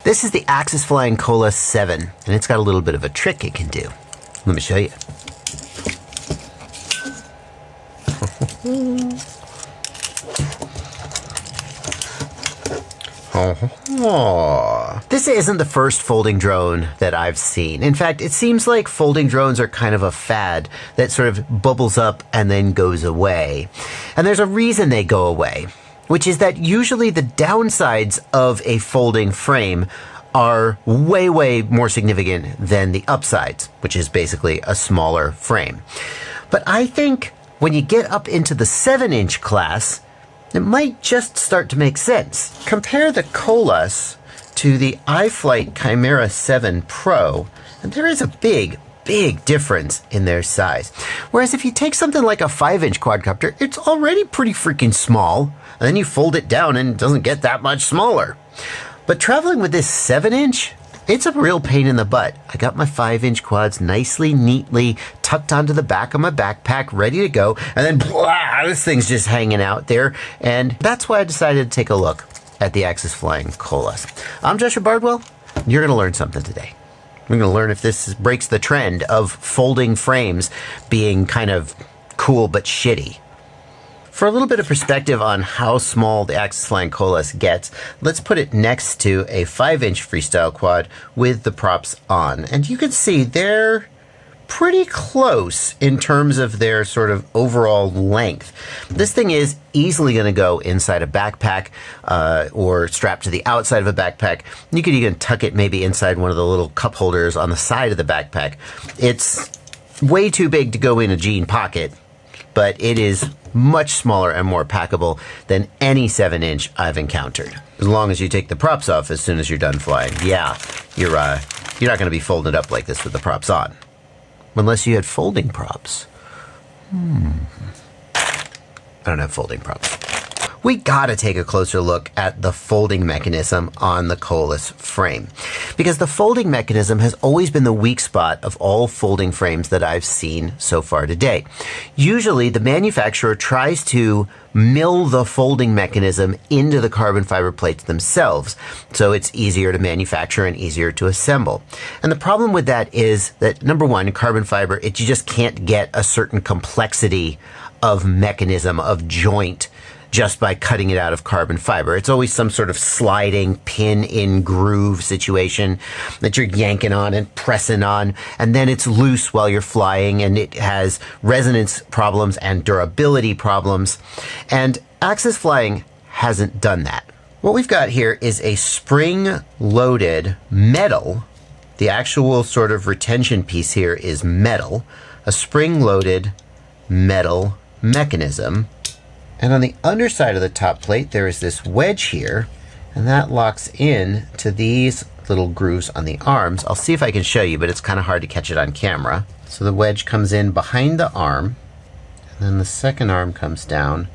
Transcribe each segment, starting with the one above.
This is the AXISFLYING Kolas7, and it's got a little bit of a trick it can do. Let me show you. This isn't the first folding drone that I've seen. In fact, it seems like folding drones are kind of a fad that sort of bubbles up and then goes away. And there's a reason they go away, which is that usually the downsides of a folding frame are way, way more significant than the upsides, which is basically a smaller frame. But I think when you get up into the 7-inch class, it might just start to make sense. Compare the Kolas to the iFlight Chimera 7 Pro, and there is a big difference in their size. Whereas if you take something like a 5-inch quadcopter, it's already pretty freaking small, and then you fold it down and it doesn't get that much smaller. But traveling with this 7-inch, it's a real pain in the butt. I got my 5-inch quads nicely, neatly tucked onto the back of my backpack, ready to go, and then blah, this thing's just hanging out there. And that's why I decided to take a look at the AXISFLYING Kolas. I'm Joshua Bardwell. You're going to learn something today. We're going to learn if this breaks the trend of folding frames being kind of cool but shitty. For a little bit of perspective on how small the AXISFLYING Kolas gets, let's put it next to a 5-inch freestyle quad with the props on. And you can see they're pretty close in terms of their sort of overall length. This thing is easily going to go inside a backpack or strapped to the outside of a backpack. You could even tuck it maybe inside one of the little cup holders on the side of the backpack. It's way too big to go in a jean pocket, but it is much smaller and more packable than any 7-inch I've encountered. As long as you take the props off as soon as you're done flying. Yeah, you're not going to be folded up like this with the props on. Unless you had folding props. I don't have folding props. We gotta take a closer look at the folding mechanism on the Kolas frame, because the folding mechanism has always been the weak spot of all folding frames that I've seen so far today. Usually the manufacturer tries to mill the folding mechanism into the carbon fiber plates themselves, so it's easier to manufacture and easier to assemble. And the problem with that is that, number one, carbon fiber, you just can't get a certain complexity of mechanism, of joint, just by cutting it out of carbon fiber. It's always some sort of sliding pin in groove situation that you're yanking on and pressing on, and then it's loose while you're flying, and it has resonance problems and durability problems. And AXISFLYING hasn't done that. What we've got here is a spring-loaded metal. The actual sort of retention piece here is metal, a spring-loaded metal mechanism. And on the underside of the top plate, there is this wedge here, and that locks in to these little grooves on the arms. I'll see if I can show you, but it's kind of hard to catch it on camera. So the wedge comes in behind the arm, and then the second arm comes down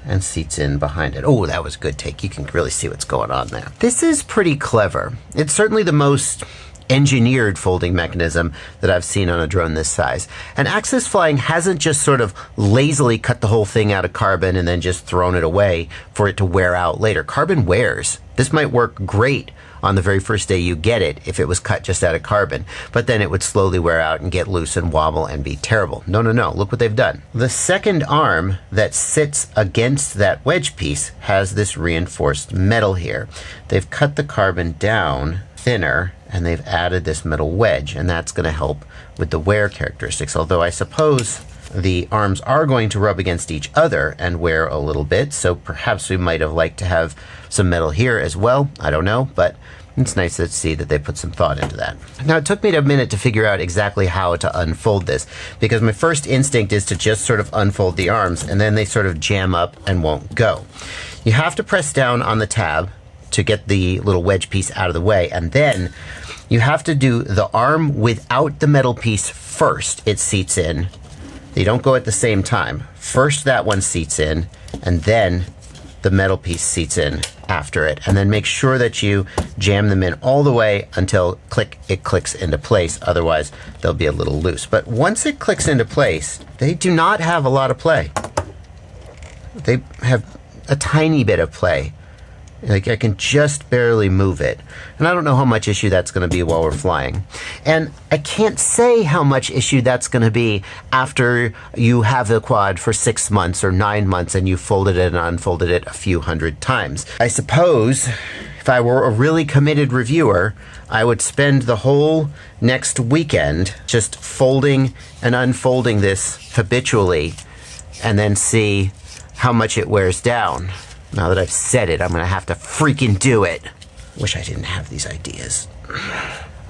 and seats in behind it. Oh, that was a good take. You can really see what's going on there. This is pretty clever. It's certainly the most engineered folding mechanism that I've seen on a drone this size. And AXISFLYING hasn't just sort of lazily cut the whole thing out of carbon and then just thrown it away for it to wear out later. Carbon wears. This might work great on the very first day you get it if it was cut just out of carbon, but then it would slowly wear out and get loose and wobble and be terrible. No, look what they've done. The second arm that sits against that wedge piece has this reinforced metal here. They've cut the carbon down thinner, and they've added this metal wedge, and that's going to help with the wear characteristics. Although I suppose the arms are going to rub against each other and wear a little bit, so perhaps we might have liked to have some metal here as well. I don't know, but it's nice to see that they put some thought into that. Now, it took me a minute to figure out exactly how to unfold this, because my first instinct is to just sort of unfold the arms, and then they sort of jam up and won't go. You have to press down on the tab to get the little wedge piece out of the way, and then you have to do the arm without the metal piece first. It seats in. They don't go at the same time. First that one seats in, and then the metal piece seats in after it. And then make sure that you jam them in all the way until it clicks into place. Otherwise, they'll be a little loose. But once it clicks into place, they do not have a lot of play. They have a tiny bit of play. Like I can just barely move it. And I don't know how much issue that's going to be while we're flying. And I can't say how much issue that's going to be after you have the quad for 6 months or 9 months and you folded it and unfolded it a few hundred times. I suppose if I were a really committed reviewer, I would spend the whole next weekend just folding and unfolding this habitually and then see how much it wears down. Now that I've said it, I'm going to have to freaking do it. Wish I didn't have these ideas.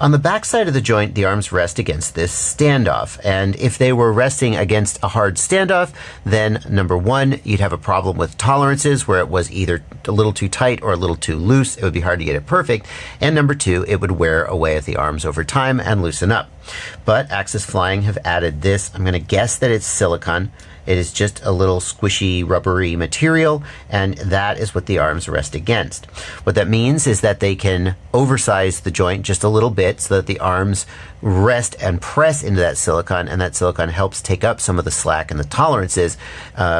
On the back side of the joint, the arms rest against this standoff. And if they were resting against a hard standoff, then number one, you'd have a problem with tolerances where it was either a little too tight or a little too loose. It would be hard to get it perfect. And number two, it would wear away at the arms over time and loosen up. But Axis Flying have added this. I'm going to guess that it's silicone. It is just a little squishy, rubbery material, and that is what the arms rest against. What that means is that they can oversize the joint just a little bit so that the arms rest and press into that silicone, and that silicone helps take up some of the slack and the tolerances,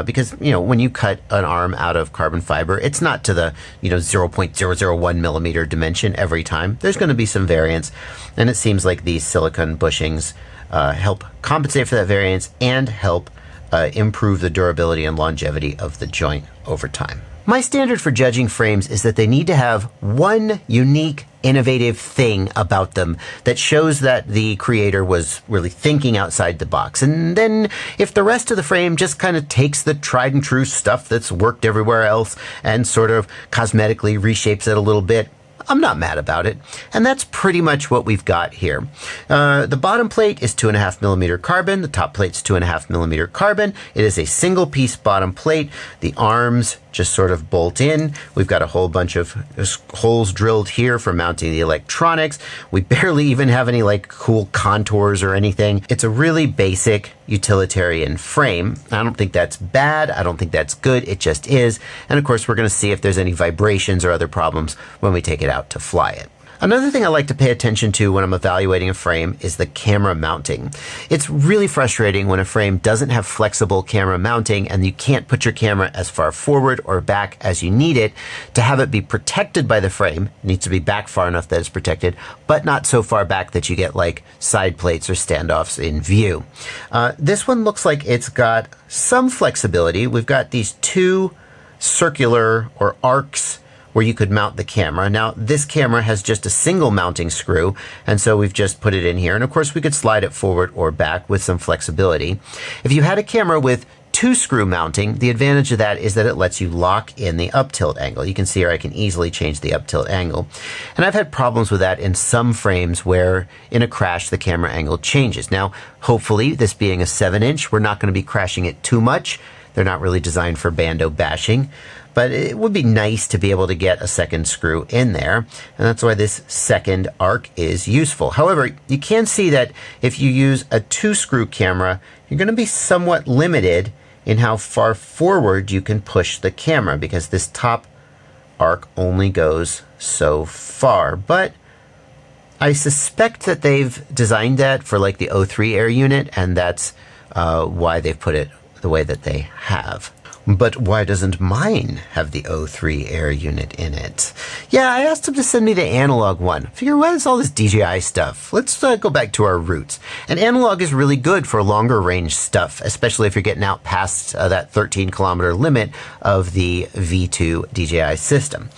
because, you know, when you cut an arm out of carbon fiber, it's not to the, 0.001 millimeter dimension every time. There's going to be some variance, and it seems like these silicone bushings help compensate for that variance and help improve the durability and longevity of the joint over time. My standard for judging frames is that they need to have one unique, innovative thing about them that shows that the creator was really thinking outside the box. And then if the rest of the frame just kind of takes the tried and true stuff that's worked everywhere else and sort of cosmetically reshapes it a little bit, I'm not mad about it. And that's pretty much what we've got here. The bottom plate is 2.5 millimeter carbon. The top plate's 2.5 millimeter carbon. It is a single piece bottom plate. The arms just sort of bolt in. We've got a whole bunch of holes drilled here for mounting the electronics. We barely even have any like cool contours or anything. It's a really basic utilitarian frame. I don't think that's bad. I don't think that's good. It just is. And of course, we're going to see if there's any vibrations or other problems when we take it out to fly it. Another thing I like to pay attention to when I'm evaluating a frame is the camera mounting. It's really frustrating when a frame doesn't have flexible camera mounting and you can't put your camera as far forward or back as you need it to have it be protected by the frame. It needs to be back far enough that it's protected, but not so far back that you get like side plates or standoffs in view. This one looks like it's got some flexibility. We've got these two circular or arcs where you could mount the camera. Now, this camera has just a single mounting screw, and so we've just put it in here. And of course, we could slide it forward or back with some flexibility. If you had a camera with two screw mounting, the advantage of that is that it lets you lock in the up tilt angle. You can see here I can easily change the up tilt angle. And I've had problems with that in some frames where in a crash the camera angle changes. Now, hopefully, this being a 7-inch, we're not going to be crashing it too much. They're not really designed for bando bashing. But it would be nice to be able to get a second screw in there. And that's why this second arc is useful. However, you can see that if you use a 2-screw camera, you're going to be somewhat limited in how far forward you can push the camera because this top arc only goes so far. But I suspect that they've designed that for like the O3 air unit, and that's why they've put it the way that they have. But why doesn't mine have the O3 air unit in it? Yeah, I asked him to send me the analog one. Figure, what is all this DJI stuff? Let's go back to our roots. And analog is really good for longer range stuff, especially if you're getting out past that 13-kilometer limit of the V2 DJI system.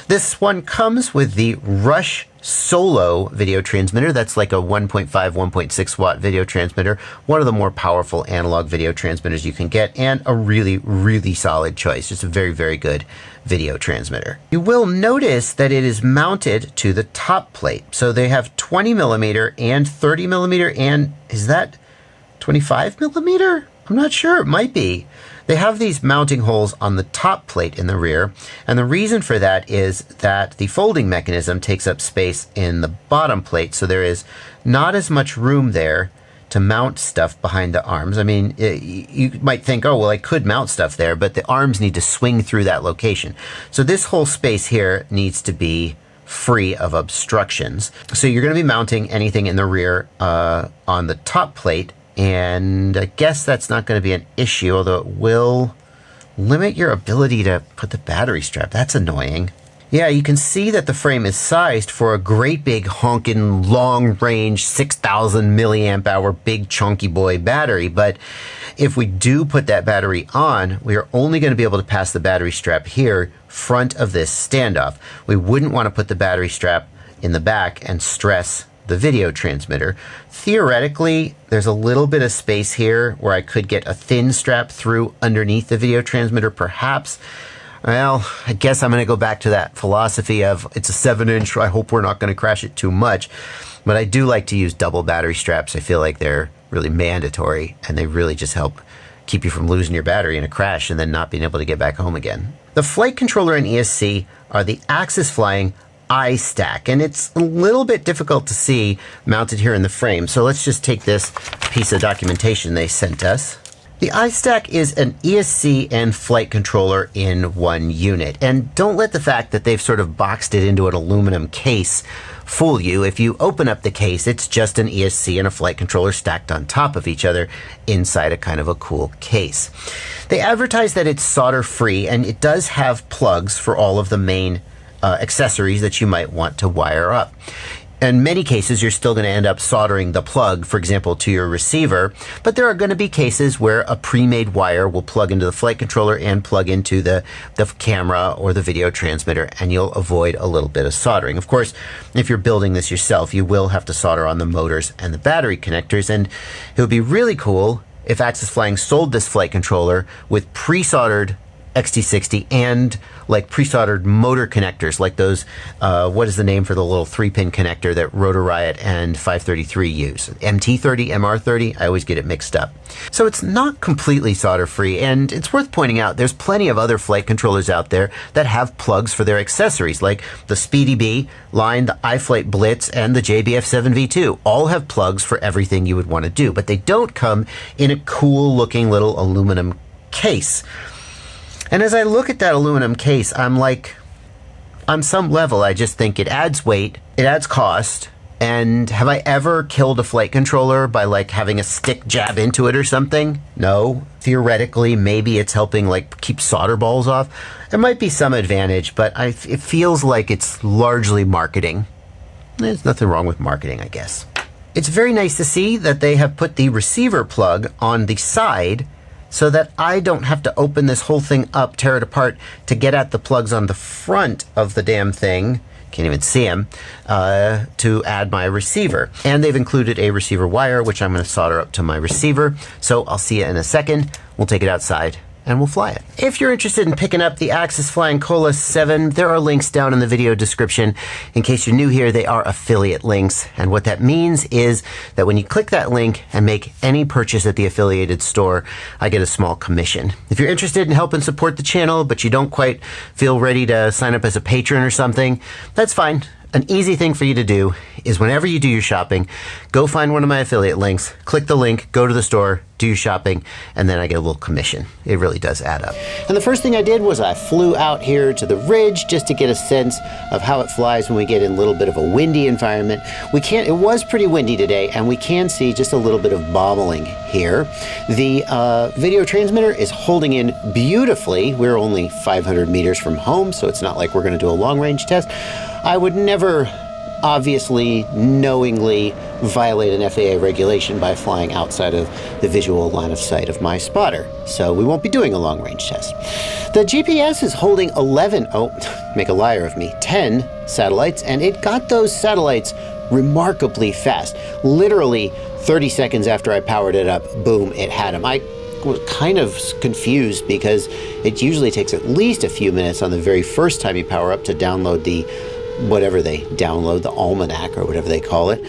This one comes with the Rush Solo video transmitter. That's like a 1.5, 1.6 watt video transmitter. One of the more powerful analog video transmitters you can get, and a really, really solid choice. Just a very, very good video transmitter. You will notice that it is mounted to the top plate. So they have 20 millimeter and 30 millimeter, and is that 25 millimeter? I'm not sure. It might be. They have these mounting holes on the top plate in the rear, and the reason for that is that the folding mechanism takes up space in the bottom plate, so there is not as much room there to mount stuff behind the arms. I mean, you might think, oh, well, I could mount stuff there, but the arms need to swing through that location. So this whole space here needs to be free of obstructions. So you're going to be mounting anything in the rear on the top plate, and I guess that's not going to be an issue, although it will limit your ability to put the battery strap. That's annoying. Yeah, you can see that the frame is sized for a great big honking long range 6,000 milliamp hour big chunky boy battery. But if we do put that battery on, we are only going to be able to pass the battery strap here, front of this standoff. We wouldn't want to put the battery strap in the back and stress the video transmitter. Theoretically, there's a little bit of space here where I could get a thin strap through underneath the video transmitter, perhaps. Well, I guess I'm going to go back to that philosophy of it's a 7-inch. I hope we're not going to crash it too much. But I do like to use double battery straps. I feel like they're really mandatory, and they really just help keep you from losing your battery in a crash and then not being able to get back home again. The flight controller and ESC are the AXISFLYING iStack, and it's a little bit difficult to see mounted here in the frame. So let's just take this piece of documentation they sent us. The iStack is an ESC and flight controller in one unit. And don't let the fact that they've sort of boxed it into an aluminum case fool you. If you open up the case, it's just an ESC and a flight controller stacked on top of each other inside a kind of a cool case. They advertise that it's solder free, and it does have plugs for all of the main accessories that you might want to wire up. In many cases, you're still going to end up soldering the plug, for example, to your receiver, but there are going to be cases where a pre-made wire will plug into the flight controller and plug into the camera or the video transmitter, and you'll avoid a little bit of soldering. Of course, if you're building this yourself, you will have to solder on the motors and the battery connectors, and it would be really cool if AXISFLYING sold this flight controller with pre-soldered XT60 and like pre-soldered motor connectors, like those, what is the name for the little 3-pin connector that Rotor Riot and 533 use? MT30, MR30? I always get it mixed up. So it's not completely solder free, and it's worth pointing out there's plenty of other flight controllers out there that have plugs for their accessories, like the Speedy Bee line, the iFlight Blitz, and the JBF7V2. All have plugs for everything you would want to do, but they don't come in a cool looking little aluminum case. And as I look at that aluminum case, I'm like, on some level, I just think it adds weight, it adds cost, and have I ever killed a flight controller by like having a stick jab into it or something? No. Theoretically, maybe it's helping like keep solder balls off. There might be some advantage, but it feels like it's largely marketing. There's nothing wrong with marketing, I guess. It's very nice to see that they have put the receiver plug on the side so that I don't have to open this whole thing up, tear it apart to get at the plugs on the front of the damn thing. Can't even see them, to add my receiver. And they've included a receiver wire, which I'm going to solder up to my receiver. So I'll see you in a second. We'll take it outside and we'll fly it. If you're interested in picking up the AxisFlying Kolas7, there are links down in the video description. In case you're new here, they are affiliate links. And what that means is that when you click that link and make any purchase at the affiliated store, I get a small commission. If you're interested in helping support the channel, but you don't quite feel ready to sign up as a patron or something, that's fine. An easy thing for you to do is whenever you do your shopping, go find one of my affiliate links, click the link, go to the store, do your shopping, and then I get a little commission. It really does add up. And the first thing I did was I flew out here to the ridge just to get a sense of how it flies when we get in a little bit of a windy environment. It was pretty windy today, and we can see just a little bit of bobbling here. The video transmitter is holding in beautifully. We're only 500 meters from home, so it's not like we're gonna do a long range test. I would never obviously knowingly violate an FAA regulation by flying outside of the visual line of sight of my spotter. So we won't be doing a long range test. The GPS is holding 10 satellites, and it got those satellites remarkably fast. Literally 30 seconds after I powered it up, boom, it had them. I was kind of confused because it usually takes at least a few minutes on the very first time you power up to download the whatever they download, the almanac or whatever they call it.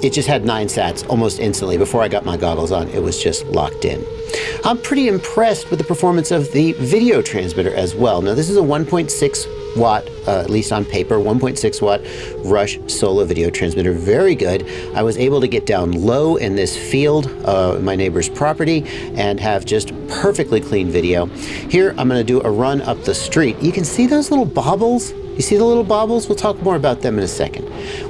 It just had 9 sats almost instantly. Before I got my goggles on, it was just locked in. I'm pretty impressed with the performance of the video transmitter as well. Now this is a 1.6 watt, at least on paper, 1.6 watt Rush Solo video transmitter. Very good. I was able to get down low in this field, my neighbor's property, and have just perfectly clean video. Here I'm going to do a run up the street. You can see those little bobbles. You see the little bobbles? We'll talk more about them in a second.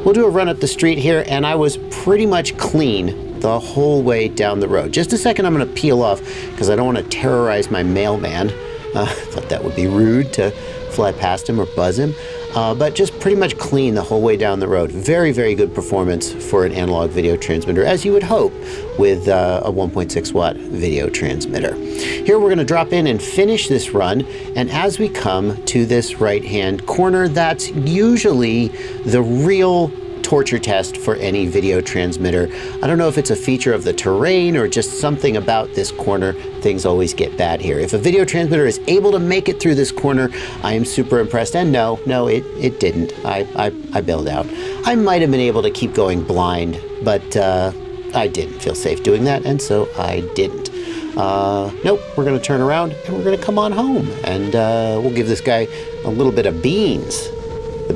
We'll do a run up the street here, and I was pretty much clean the whole way down the road. Just a second, I'm going to peel off because I don't want to terrorize my mailman. I thought that would be rude to fly past him or buzz him, but just pretty much clean the whole way down the road. Very, very good performance for an analog video transmitter, as you would hope with a 1.6 watt video transmitter. Here we're going to drop in and finish this run, and as we come to this right-hand corner, that's usually the real torture test for any video transmitter. I don't know if it's a feature of the terrain or just something about this corner. Things always get bad here. If a video transmitter is able to make it through this corner, I am super impressed. And no, it didn't. I bailed out. I might have been able to keep going blind, but I didn't feel safe doing that, and so I didn't. Nope, we're going to turn around and we're going to come on home, and we'll give this guy a little bit of beans.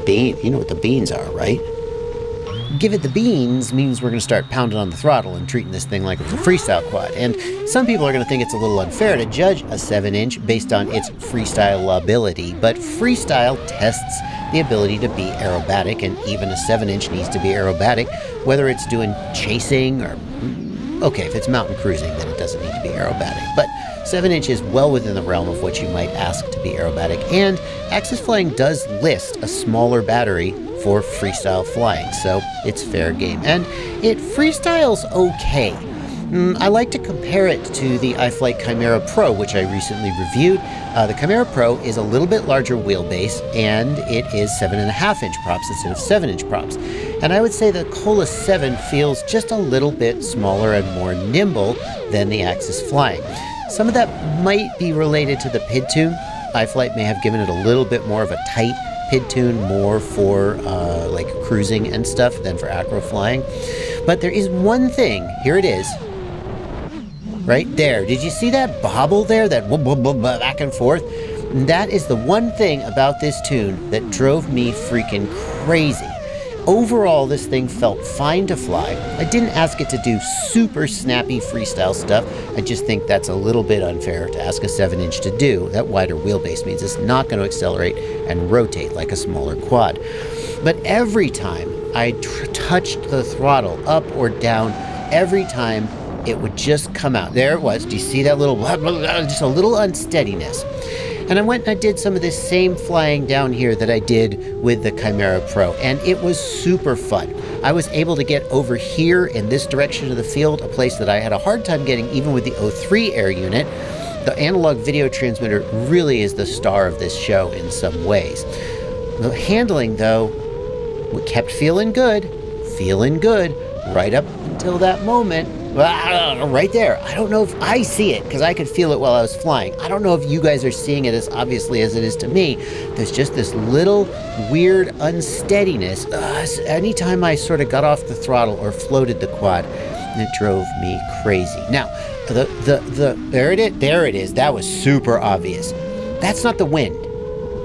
You know what the beans are, right? Give it the beans means we're going to start pounding on the throttle and treating this thing like it's a freestyle quad. And some people are going to think it's a little unfair to judge a 7-inch based on its freestyle ability, but freestyle tests the ability to be aerobatic, and even a 7-inch needs to be aerobatic, whether it's doing chasing or, okay, if it's mountain cruising, then it doesn't need to be aerobatic. But 7-inch is well within the realm of what you might ask to be aerobatic, and AXISFLYING does list a smaller battery for freestyle flying, so it's fair game. And it freestyles okay. I like to compare it to the iFlight Chimera Pro, which I recently reviewed. The Chimera Pro is a little bit larger wheelbase, and it is 7.5-inch props instead of 7-inch props. And I would say the Kolas7 feels just a little bit smaller and more nimble than the AXISFLYING. Some of that might be related to the PID tune. iFlight may have given it a little bit more of a tight PID tune, more for like cruising and stuff than for acro flying. But there is one thing, here it is, right there. Did you see that bobble there, that back and forth? That is the one thing about this tune that drove me freaking crazy. Overall, this thing felt fine to fly. I didn't ask it to do super snappy freestyle stuff. I just think that's a little bit unfair to ask a 7-inch to do. That wider wheelbase means it's not going to accelerate and rotate like a smaller quad. But every time I touched the throttle up or down, every time it would just come out. There it was. Do you see that little, just a little unsteadiness? And I went and I did some of this same flying down here that I did with the Chimera Pro, and it was super fun. I was able to get over here in this direction of the field, a place that I had a hard time getting even with the 03 air unit. The analog video transmitter really is the star of this show in some ways. The handling, though, we kept feeling good, right up until that moment. Right there. I don't know if I see it, because I could feel it while I was flying. I don't know if you guys are seeing it as obviously as it is to me. There's just this little weird unsteadiness anytime I sort of got off the throttle or floated the quad, and it drove me crazy. Now, there it is. That was super obvious. That's not the wind.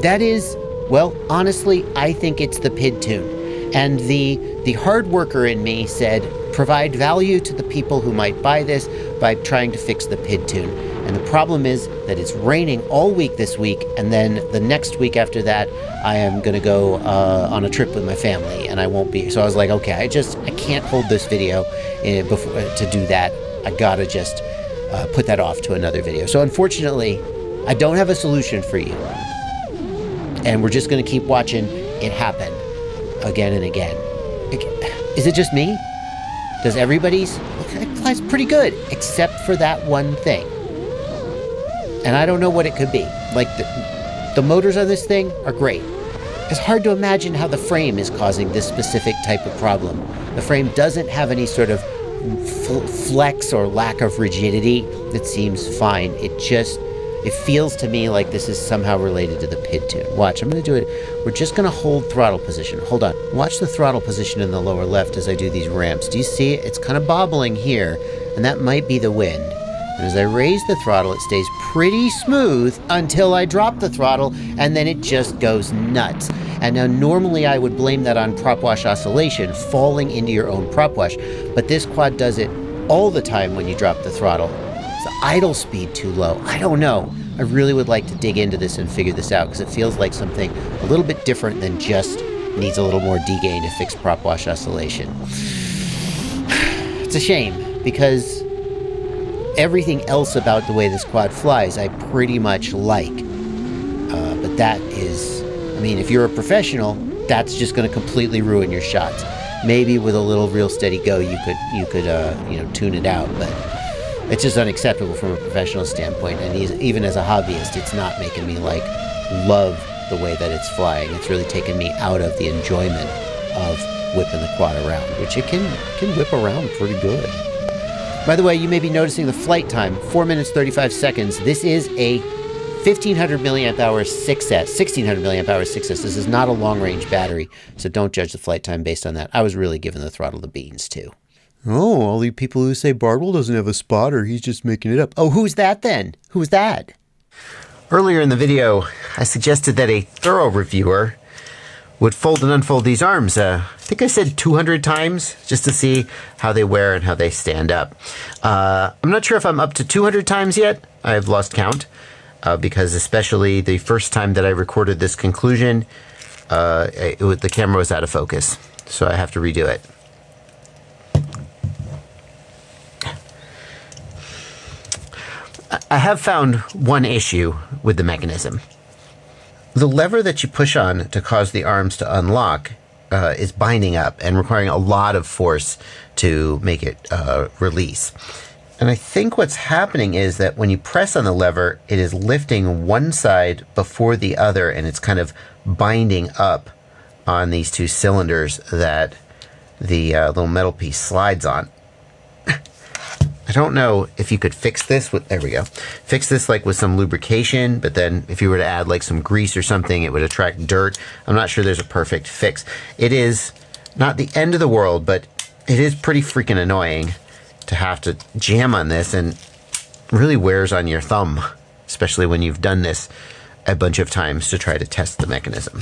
That is, well, honestly, I think it's the PID tune. And the hard worker in me said, provide value to the people who might buy this by trying to fix the PID tune. And the problem is that it's raining all week this week, and then the next week after that, I am going to go on a trip with my family, and I won't be. So I was like, okay, I can't hold this video to do that. I gotta just put that off to another video. So unfortunately, I don't have a solution for you. And we're just going to keep watching it happen again and again. Is it just me? Does everybody's? It flies pretty good, except for that one thing. And I don't know what it could be. Like, the motors on this thing are great. It's hard to imagine how the frame is causing this specific type of problem. The frame doesn't have any sort of flex or lack of rigidity. It seems fine. It feels to me like this is somehow related to the PID tune. Watch, I'm going to do it. We're just going to hold throttle position. Hold on. Watch the throttle position in the lower left as I do these ramps. Do you see it? It's kind of bobbling here, and that might be the wind. And as I raise the throttle, it stays pretty smooth until I drop the throttle, and then it just goes nuts. And now normally I would blame that on prop wash oscillation, falling into your own prop wash, but this quad does it all the time when you drop the throttle. Is the idle speed too low? I don't know. I really would like to dig into this and figure this out, because it feels like something a little bit different than just needs a little more degain to fix prop wash oscillation. It's a shame, because everything else about the way this quad flies I pretty much like. But that is, I mean, if you're a professional, that's just going to completely ruin your shots. Maybe with a little real steady go, you could tune it out, but it's just unacceptable from a professional standpoint. And even as a hobbyist, it's not making me love the way that it's flying. It's really taken me out of the enjoyment of whipping the quad around, which it can whip around pretty good. By the way, you may be noticing the flight time, 4 minutes 35 seconds. This is a 1500 milliamp hour 6S, 1600 milliamp hour 6S. This is not a long range battery, so don't judge the flight time based on that. I was really giving the throttle to beans too. Oh, all the people who say Bardwell doesn't have a spotter, he's just making it up. Oh, who's that then? Who's that? Earlier in the video, I suggested that a thorough reviewer would fold and unfold these arms. I think I said 200 times just to see how they wear and how they stand up. I'm not sure if I'm up to 200 times yet. I've lost count because especially the first time that I recorded this conclusion, the camera was out of focus, so I have to redo it. I have found one issue with the mechanism. The lever that you push on to cause the arms to unlock is binding up and requiring a lot of force to make it release. And I think what's happening is that when you press on the lever, it is lifting one side before the other, and it's kind of binding up on these two cylinders that the little metal piece slides on. I don't know if you could fix this with, there we go, fix this with some lubrication, but then if you were to add some grease or something, it would attract dirt. I'm not sure there's a perfect fix. It is not the end of the world, but it is pretty freaking annoying to have to jam on this, and really wears on your thumb, especially when you've done this a bunch of times to try to test the mechanism.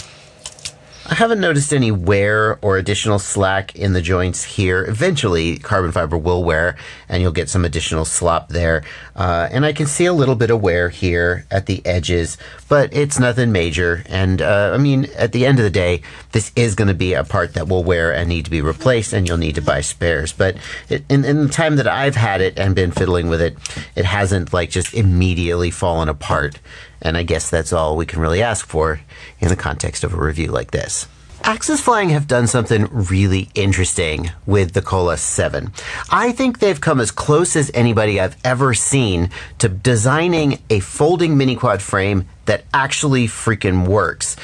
I haven't noticed any wear or additional slack in the joints here. Eventually, carbon fiber will wear, and you'll get some additional slop there. And I can see a little bit of wear here at the edges, but it's nothing major. And I mean, at the end of the day, this is going to be a part that will wear and need to be replaced, and you'll need to buy spares. But in the time that I've had it and been fiddling with it, it hasn't just immediately fallen apart. And I guess that's all we can really ask for in the context of a review like this. AXISFLYING have done something really interesting with the Kolas7. I think they've come as close as anybody I've ever seen to designing a folding mini quad frame that actually freaking works.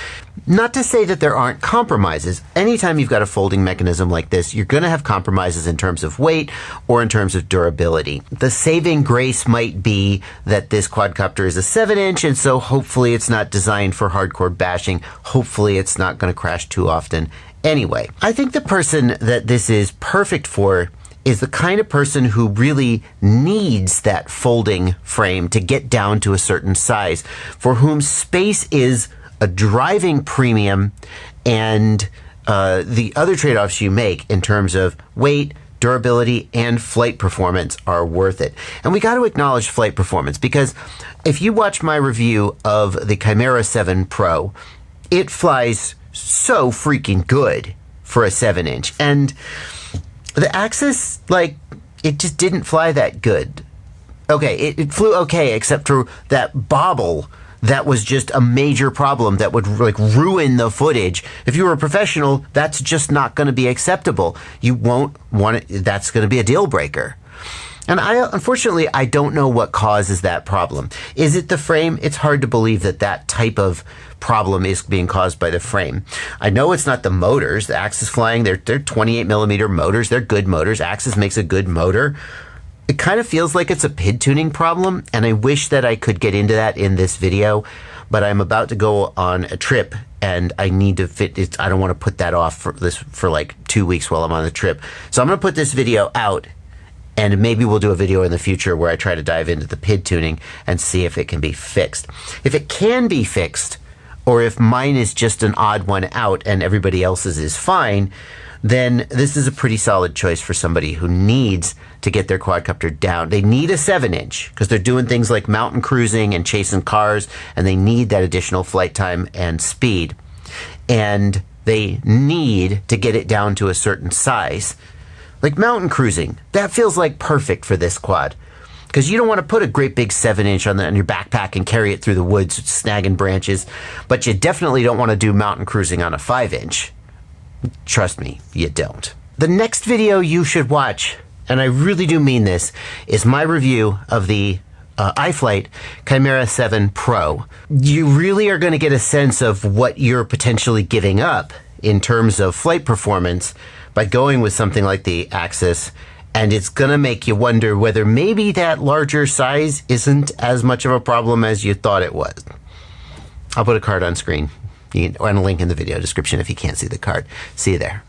Not to say that there aren't compromises. Anytime you've got a folding mechanism like this, you're going to have compromises in terms of weight or in terms of durability. The saving grace might be that this quadcopter is a 7-inch, and so hopefully it's not designed for hardcore bashing. Hopefully it's not going to crash too often. Anyway, I think the person that this is perfect for is the kind of person who really needs that folding frame to get down to a certain size, for whom space is a driving premium, and the other trade-offs you make in terms of weight, durability, and flight performance are worth it. And we got to acknowledge flight performance, because if you watch my review of the Chimera 7 Pro, it flies so freaking good for a 7-inch. And the Axis, it just didn't fly that good. Okay, it flew okay, except for that bobble that was just a major problem that would ruin the footage. If you were a professional, that's just not going to be acceptable. You won't want it. That's going to be a deal breaker. And unfortunately, I don't know what causes that problem. Is it the frame? It's hard to believe that that type of problem is being caused by the frame. I know it's not the motors. The AXISFLYING, they're 28 millimeter motors. They're good motors. Axis makes a good motor. It kind of feels like it's a PID tuning problem, and I wish that I could get into that in this video, but I'm about to go on a trip, and I need to fit it. I don't want to put that off for 2 weeks while I'm on the trip. So I'm going to put this video out, and maybe we'll do a video in the future where I try to dive into the PID tuning and see if it can be fixed. If it can be fixed, or if mine is just an odd one out and everybody else's is fine, then this is a pretty solid choice for somebody who needs to get their quadcopter down. They need a 7-inch because they're doing things like mountain cruising and chasing cars, and they need that additional flight time and speed. And they need to get it down to a certain size. Like mountain cruising, that feels like perfect for this quad. because you don't want to put a great big 7-inch on your backpack and carry it through the woods snagging branches, but you definitely don't want to do mountain cruising on a 5-inch. Trust me, you don't. The next video you should watch, and I really do mean this, is my review of the iFlight Chimera 7 Pro. You really are going to get a sense of what you're potentially giving up in terms of flight performance by going with something like the Axis, and it's going to make you wonder whether maybe that larger size isn't as much of a problem as you thought it was. I'll put a card on screen and a link in the video description if you can't see the card. See you there.